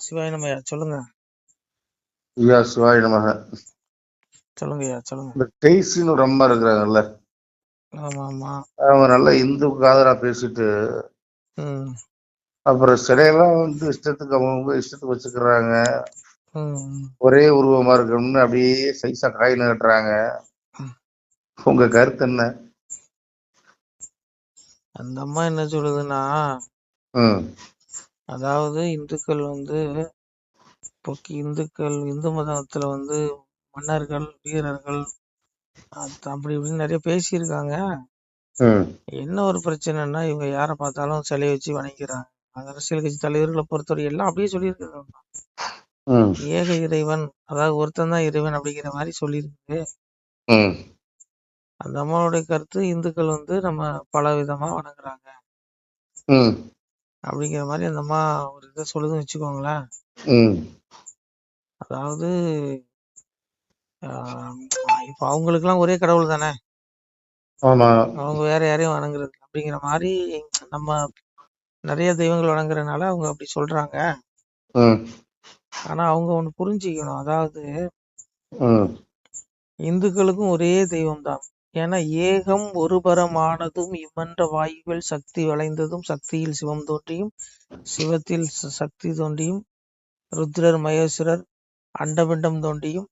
சிவாய நமயா, சொல்லுங்க. ஐயா சிவாய நமக. சொல்லுங்கய்யா, சொல்லுங்க. இந்த டெய்ஸின்னு ஒரு அம்மா இருக்கிறாங்கல்ல, ஆமா ஆமா. அவங்க நல்ல இந்து காதலா பேசிட்டு அப்புறம் சிலையெல்லாம் இஷ்டத்துக்கு அவங்க இஷ்டத்துக்கு வச்சுக்கிறாங்க. ஒரே உருவமா இருக்கணும்னு அப்படியே சைஸா காயின் கட்டுறாங்க. உங்க கருத்து என்ன? அந்த அம்மா என்ன சொல்லுதுன்னா, அதாவது இந்துக்கள் இந்து மதத்துல மன்னர்கள், வீரர்கள் அப்படி இப்படின்னு நிறைய பேசியிருக்காங்க. என்ன ஒரு பிரச்சனைன்னா, இவங்க யார பார்த்தாலும் சிலையை வச்சு வணங்கிறாங்க. அரசியல் கட்சி தலைவர்களை பொறுத்தவரை எல்லாம் அப்படியே சொல்லியிருக்காங்க. ஏக இறைவன், அதாவது ஒருத்தன் தான் இறைவன் அப்படிங்கிற மாதிரி சொல்லியிருக்கு. அந்த அம்மாவுடைய கருத்து, இந்துக்கள் நம்ம பல விதமா வணங்குறாங்க அப்படிங்கிற மாதிரி அந்த அம்மா ஒரு இதை சொல்லுதுன்னு வச்சுக்கோங்களேன். அதாவது இப்ப அவங்களுக்கு எல்லாம் ஒரே கடவுள் தானே, அவங்க வேற யாரையும் வணங்குறது அப்படிங்கிற மாதிரி நம்ம நிறைய தெய்வங்கள் வணங்குறதுனால அவங்க அப்படி சொல்றாங்க. ஆனா அவங்க ஒண்ணு புரிஞ்சுக்கணும், அதாவது இந்துக்களுக்கும் ஒரே தெய்வம் தான். ஏன்னா ஏகம் ஒருபரமானதும் இம்மன்ற வாயுவில் சக்தி வளைந்ததும் சக்தியில் சிவம் தோன்றியும் சிவத்தில் சக்தி தோன்றியும் ருத்ரர் மகேஸ்வரர் அண்டபிண்டம் தோன்றியும்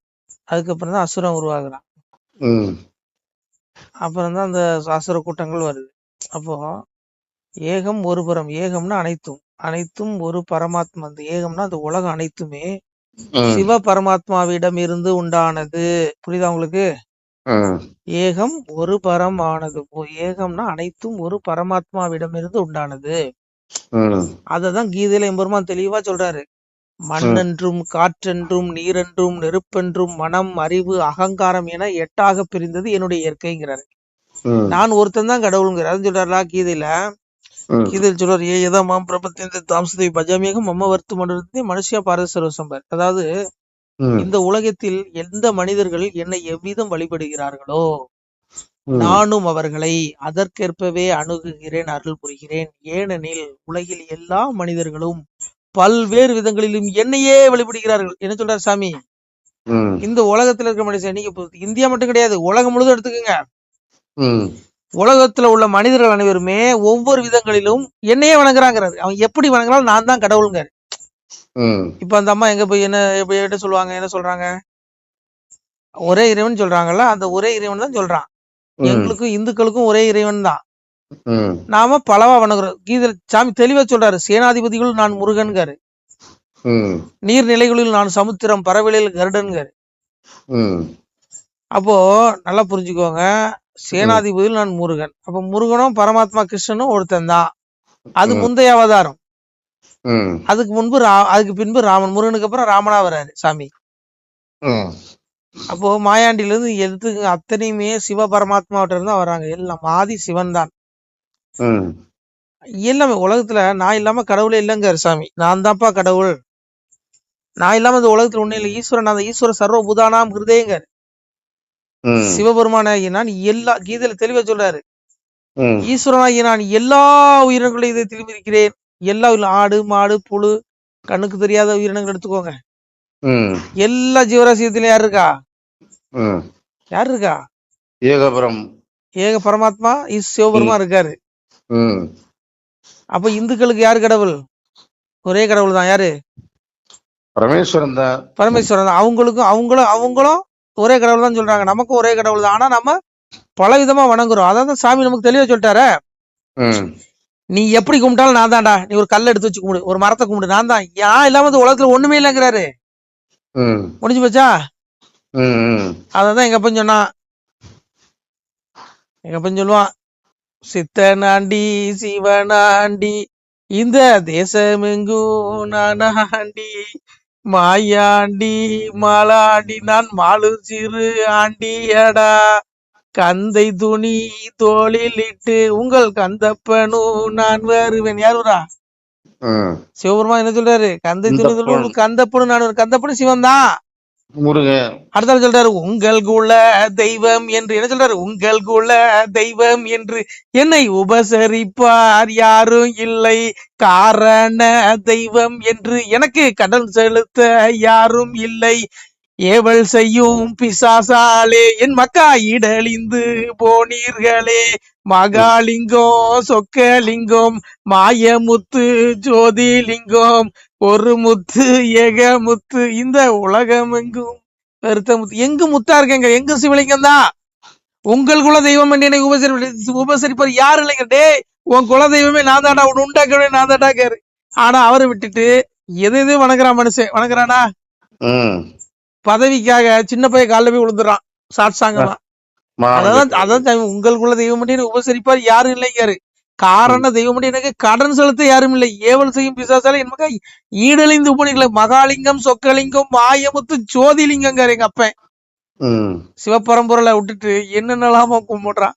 அதுக்கப்புறம் தான் அசுரம் உருவாகுறான். அப்புறம் தான் அந்த அசுர கூட்டங்கள் வருது. அப்போ ஏகம் ஒருபுறம், ஏகம்னா அனைத்தும் ஒரு பரமாத்மா. அந்த ஏகம்னா அந்த உலகம் அனைத்துமே சிவ பரமாத்மாவிடம் இருந்து உண்டானது. புரியுதா உங்களுக்கு? ஏகம் ஒரு பரமானது. ஏகம்னா அனைத்தும் ஒரு பரமாத்மாவிடம் இருந்து உண்டானது. அததான் கீதையில எம்பெருமான் தெளிவா சொல்றாரு. மண்ணென்றும் காற்றென்றும் நீரென்றும் நெருப்பென்றும் மனம் அறிவு அகங்காரம் என 8ஆக பிரிந்தது என்னுடைய இயற்கைங்கிறாரு. நான் ஒருத்தன் தான் கடவுளுங்கிறாரு சொல்றாருலா கீதையில. கீதையில் சொல்றாரு, ஏதமாம் பிரபத்தின் தாம்சதை பஜாமியகம் மம்ம வர்த்து மண்டலத்தை மனுஷியா பாரத சர்வசம்பர். அதாவது இந்த உலகத்தில் எந்த மனிதர்கள் என்னை எவ்விதம் வழிபடுகிறார்களோ நானும் அவர்களை அதற்கேற்பவே அணுகுகிறேன், அருள் புரிகிறேன். ஏனெனில் உலகில் எல்லா மனிதர்களும் பல்வேறு விதங்களிலும் என்னையே வழிபடுகிறார்கள். என்ன சொல்றாரு சாமி? இந்த உலகத்துல இருக்க மனுஷன், நீங்க இந்தியா மட்டும் கிடையாது, உலகம் முழுதும் எடுத்துக்கோங்க. உலகத்துல உள்ள மனிதர்கள் அனைவருமே ஒவ்வொரு விதங்களிலும் என்னையே வணங்குறாங்கிறாரு. அவன் எப்படி வணங்குறாலும் நான் தான் கடவுளுங்காரு. இப்ப அந்த அம்மா எங்க போய் என்ன சொல்லுவாங்க, என்ன சொல்றாங்க? ஒரே இறைவன் சொல்றாங்கல்ல, அந்த ஒரே இறைவன் தான் சொல்றான். எங்களுக்கும் இந்துக்களுக்கும் ஒரே இறைவன் தான். நாம பலவா வணங்குறோம். கீதையில் சாமி தெளிவா சொல்றாரு, சேனாதிபதிகள் நான் முருகன்காரு, நீர்நிலைகளில் நான் சமுத்திரம், பறவைகளில் கருடன்காரு. அப்போ நல்லா புரிஞ்சுக்கோங்க, சேனாதிபதியில் நான் முருகன். அப்ப முருகனும் பரமாத்மா கிருஷ்ணனும் ஒருத்தன் தான். அது முந்தைய அவதாரம். அதுக்கு பின்பு ராமன். முருகனுக்கு அப்புறம் ராமனா வராரு சாமி. அப்போ மாயாண்டில இருந்து எடுத்துக்க அத்தனையுமே சிவ பரமாத்மாவிட்ட இருந்தா வர்றாங்க. எல்லாம் ஆதி சிவன் தான் எல்லாமே. உலகத்துல நான் இல்லாம கடவுளே இல்லைங்காரு சாமி. நான் தான்ப்பா கடவுள், நான் இல்லாம இந்த உலகத்துல ஒண்ணு இல்லை. ஈஸ்வரன், அந்த ஈஸ்வர சர்வ பூதானாம் ஹிருதயங்காரு. சிவபெருமானாகிய நான் எல்லா கீதையில தெளிவா சொல்றாரு, ஈஸ்வரனாகிய நான் எல்லா உயிரினங்களையும் இதை திரும்பியிருக்கிறேன். எல்லா ஆடு மாடு புழு கண்ணுக்கு தெரியாத உயிரினங்கள் எடுத்துக்கோங்க, எல்லா ஜீவராசியத்திலும் யாரு இருக்கா? யாரு இருக்கா? ஏக பரமாத்மா சிவபெருமா இருக்காரு. அப்ப இந்துக்களுக்கு யாரு கடவுள்? ஒரே கடவுள் தான். யாரு? பரமேஸ்வரன் தான். பரமேஸ்வரன் தான். அவங்களும் ஒரே கடவுள் தான் சொல்றாங்க. நமக்கும் ஒரே கடவுள் தான். ஆனா நம்ம பல விதமா வணங்குறோம். அதான் சாமி நமக்கு தெளிவா சொல்லிட்டாரு. நீ எப்படி கும்பிட்டாலும் நான் தான்டா. நீ ஒரு கல் எடுத்து வச்சு கும்பிடு, ஒரு மரத்தை கும்பிடு, நான் தான். ஏன் இல்லாம இந்த உலகத்துல ஒண்ணுமே இல்லைங்கிறாரு. முடிஞ்சு போச்சா? அதான் எங்க அப்பன் சொன்னான். எங்க அப்பன் சொல்லுவான், சித்தனாண்டி சிவனாண்டி இந்த தேசமெங்கும் நானாண்டி மாயாண்டி மாலாண்டி நான் மாலு சிறு ஆண்டியடா கந்தை துணி தோளில் இட்டு உங்கள் கந்தப்பனும் நான் வருவேன். யாருரா? சிவபெருமான் என்ன சொல்றாரு? கந்தை துணி கந்தப்பனு நான். கந்தப்பனு சிவன் தான். முருகன். அடுத்தால சொல்றாரு உங்கள் குல தெய்வம் என்று. என்ன சொல்றாரு? உங்கள் குல தெய்வம் என்று என்னை உபசரிப்பார் யாரும் இல்லை, காரண தெய்வம் என்று எனக்கு கடன் செலுத்த யாரும் இல்லை, ஏவல் செய்யும் பிசாசாலே என் மக்கா இடழிந்து போனீர்களே, மகாலிங்கம் சொக்கலிங்கம் மாயமுத்து ஜோதிலிங்கம் ஒரு முத்து ஏக முத்து இந்த உலகம் எங்கும் பெருத்த முத்து. எங்கு முத்தா இருக்கேங்க? எங்கு சிவலிங்கம் தான். உங்கள் குல தெய்வம் என்று என்னை உபசரிப்பார் யாரு இல்லைங்க. டே, உன் குல தெய்வமே நான் தாண்டா, உன் உண்டாக்கவே நான் தாண்டாக்காரு. ஆனா அவரை விட்டுட்டு எது எது வணங்குறான் மனுஷன். வணங்குறானா? பதவிக்காக சின்ன பையன் காலில் போய் விழுந்துடுறான் சாட்சாங்கமா. அதான் உங்கள் குல தெய்வம் என்று உபசரிப்பார் யாரும் இல்லைங்காரு. காரண தெய்வம் என்று எனக்கு கடன் செலுத்த யாரும் இல்லை, ஏவல் செய்யும் பிசாசால என் மக்கா ஈடழிந்து போனீங்களே, மகாலிங்கம் சொக்கலிங்கம் மாயமுத்து ஜோதிலிங்கங்காரு எங்க அப்பன். சிவபரம்பொருளை விட்டுட்டு என்னென்னலாமோ கும்பிடுறான்.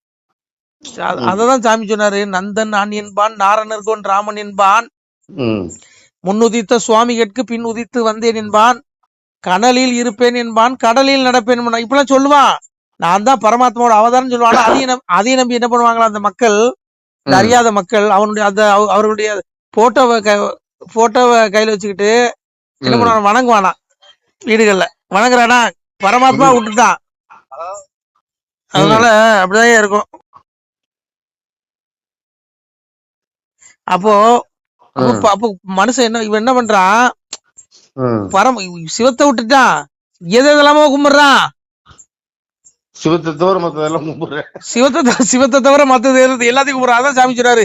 அததான் சாமி சொன்னாரு, நந்தன் நான் என்பான், நாரணர்கோன் ராமன் என்பான், முன்னுதித்த சுவாமிகளுக்கு பின் உதித்து வந்தேன் என்பான், கனலில் இருப்பேன் என்பான், கடலில் நடப்பேன் என்பான். இப்பெல்லாம் சொல்லுவான் நான் தான் பரமாத்மாவோட அவதாரம் சொல்லுவான். அதையும் நம்பி என்ன பண்ணுவாங்களா அந்த மக்கள், அறியாத மக்கள், அவனுடைய அந்த அவர்களுடைய போட்டோவை கையில வச்சுக்கிட்டு என்ன பண்ணுவான், வணங்குவானா வீடுகள்ல. வணங்குறானா? பரமாத்மா விட்டுட்டான். அதனால அப்படிதான் இருக்கும். அப்போ அப்போ மனுஷன் இவன் என்ன பண்றான், சிவத்தை விட்டுட்டான், எது எதெல்லாமோ கும்பிடுறான். சிவத்தை தவிர மத்ததெல்லாம் கும்பிடுறேன். சிவத்தை தவிர மத்தது எல்லாத்தையும் கும்பிடுறான். அதான் சாமி சொல்றாரு,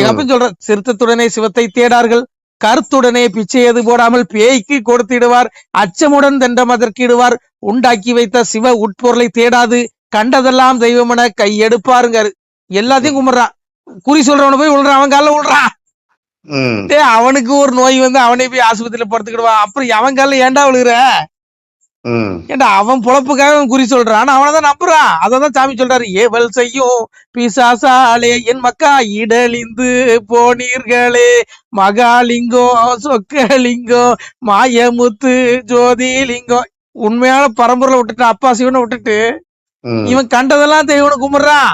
அப்படின்னு சொல்ற, சிறுத்தத்துடனே சிவத்தை தேடார்கள், கருத்துடனே பிச்சை எது போடாமல் பேய்க்கு கொடுத்திடுவார், அச்சமுடன் தண்டம் அதற்கு இடுவார், உண்டாக்கி வைத்த சிவ உட்பொருளை தேடாது கண்டதெல்லாம் தெய்வமென கையெடுப்பாருங்காரு. எல்லாத்தையும் கும்பிடுறான். குறி சொல்றவன போய் விழுறான், அவன் கால விழுறான். அவனுக்கு ஒரு நோய் வந்து அவனே போய் ஆஸ்பத்திரியில படுத்துக்கிடுவான். அப்புறம் அவன் கால ஏன்டா விழுகிற? ஏண்டா அவன் பொழப்புக்காக அவன் குறி சொல்றான், அவனதான் நம்புறான். அததான் சாமி சொல்றாரு, ஏவல் செய்யும் பிசாசாலே என் மக்கா இடழிந்து போனீர்களே, மகாலிங்கம் சொக்கலிங்கம் மாயமுத்து ஜோதிலிங்கம். உண்மையான பரம்பரை விட்டுட்டு அப்பா சிவனை விட்டுட்டு இவன் கண்டதெல்லாம் தெய்வனை கும்பிடுறான்,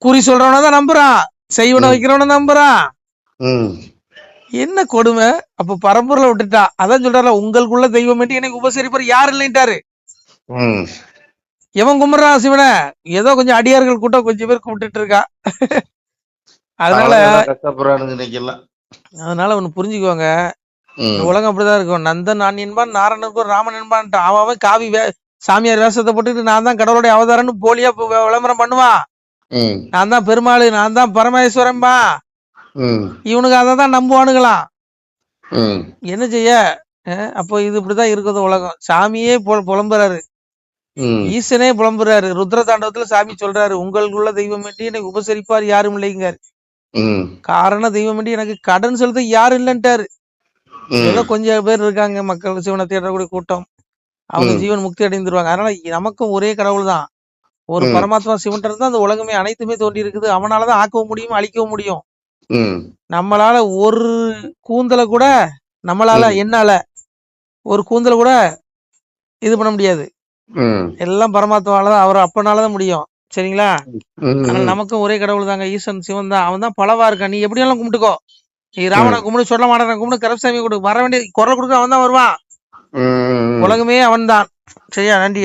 குறி சொல்றவனதான் நம்புறான், செய்வனை வைக்கிறவன நம்புறான். என்ன கொடுமை. அப்ப பரம்பரை விட்டுட்டா. அதான் சொல்றாரு, உங்களுக்குள்ள தெய்வம் என்று எனக்கு உபசரிப்பார் யாரு இல்லைன்ட்டாரு. எவன் கும்பிடுறான் சிவனை? ஏதோ கொஞ்சம் அடியார்கள் கூட்டம் கொஞ்சம் பேர் கும்பிட்டு இருக்கா. அதனால ஒண்ணு புரிஞ்சுக்குவாங்க, உலகம் அப்படிதான் இருக்கும். நந்தன் நான் என்பான், நாரணனுக்கும் ராமன் என்பான். அவன் காவி சாமியார் வேஷத்தை போட்டுட்டு நான் தான் கடவுளுடைய அவதாரம்னு போலியா விளம்பரம் பண்ணுவான். நான் தான் பெருமாள், நான் தான் பரமேஸ்வரன்பா. இவனுக்கு அதான் நம்புவானுங்களாம். என்ன செய்ய? அப்போ இது இப்படிதான் இருக்குது உலகம். சாமியே புலம்புறாரு, ஈசனே புலம்புறாரு. ருத்ர தாண்டவத்துல சாமி சொல்றாரு, உங்களுக்குள்ள தெய்வம் என்று எனக்கு உபசரிப்பார் யாரும் இல்லைங்காரு. காரண தெய்வம் என்று எனக்கு கடன் செலுத்த யாரும் இல்லைன்ட்டாரு. ஏதோ கொஞ்சம் பேர் இருக்காங்க மக்கள் சிவனை தேடக்கூடிய கூட்டம், அவங்க ஜீவன் முக்தி அடைந்துருவாங்க. அதனால நமக்கும் ஒரே கடவுள் தான், ஒரு பரமாத்மா சிவன் தான் அந்த உலகமே அனைத்துமே தோன்றி இருக்குது. அவனாலதான் ஆக்கவும் முடியும் அழிக்கவும் முடியும். நம்மளால ஒரு கூந்தலை கூட, நம்மளால என்னால ஒரு கூந்தலை கூட இது பண்ண முடியாது. எல்லாம் பரமாத்மாவாலதான், அவர் அப்பனாலதான் முடியும். சரிங்களா? அதனால நமக்கும் ஒரே கடவுள் தாங்க, ஈசன் சிவன் தான். அவன் தான் பலவா இருக்கான். நீ எப்படி எல்லாம் கும்பிட்டுக்கோ. நீ ராவணன் கும்பிடு, சொல்ல மாட்டான் கும்பிடு, கருப்பசாமி கொடு, வர வேண்டிய குரல் கொடுக்க அவன் தான் வருவான். உலகமே அவன் தான். சரியா? நன்றி.